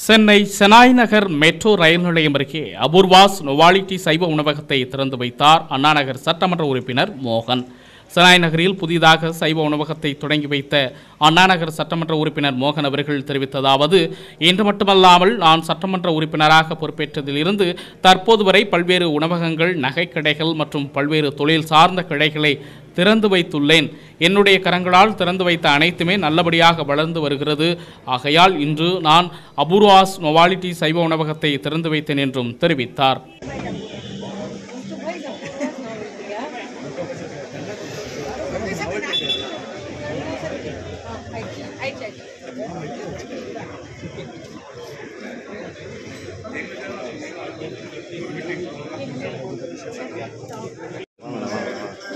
சென்னை செனாய் நகர் metro rail நிலையம் அருகே அபூர்வாஸ் நொவாலிட்டி சைவ உணவகத்தை திறந்து வைத்தார் அண்ணாநகர் சட்டமன்ற உறுப்பினர் மோகன். செனாய் நகரில் புதிதாக சைவ உணவகத்தை தொடங்கி வைத்த அண்ணாநகர் சட்டமன்ற உறுப்பினர் மோகன் அவர்கள் தெரிவித்ததாவது, இன்று மட்டுமல்லாமல் நான் சட்டமன்ற உறுப்பினராக பொறுப்பேற்றதிலிருந்து தற்போது வரை பல்வேறு உணவகங்கள், நகைக்கடைகள் மற்றும் பல்வேறு தொழில் சார்ந்த கிளைகளை திறந்து வைத்துள்ளேன். என்னுடைய கரங்களால் திறந்து வைத்த அனைத்துமே நல்லபடியாக வளர்ந்து வருகிறது. ஆகையால் இன்று நான் அபூர்வாஸ் நொவாலிட்டி சைவ உணவகத்தை திறந்து வைத்தேன் என்றும் தெரிவித்தார்.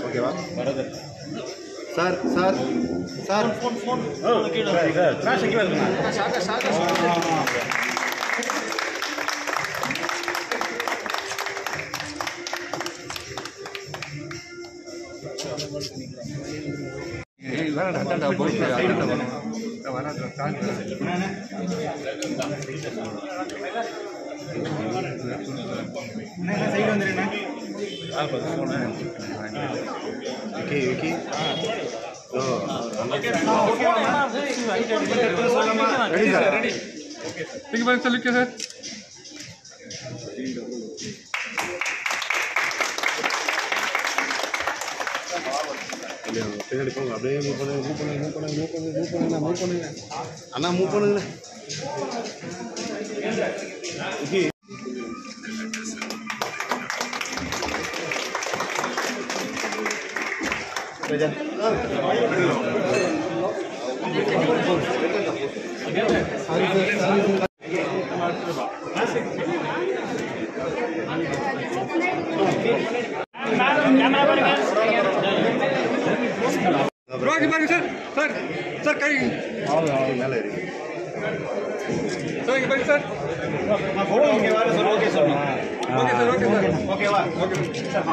ஓகேவா sir sir sir phone okay sir crash எங்க வருதுங்க சாக சைடு வந்துருங்க okay okay ready sir ready okay ठीक है चलिए क्या सर பின்னாடி போங்க அப்படியே மூவ் பண்ணுங்க அண்ணா மூவ் பண்ணுங்க ஓகே सर सर कहीं மேல இருக்கு सर இங்க பாருங்க சார் நான் போறோம் இங்க வாங்க sir okay sir okay sir ஓகேவா ஓகே சார்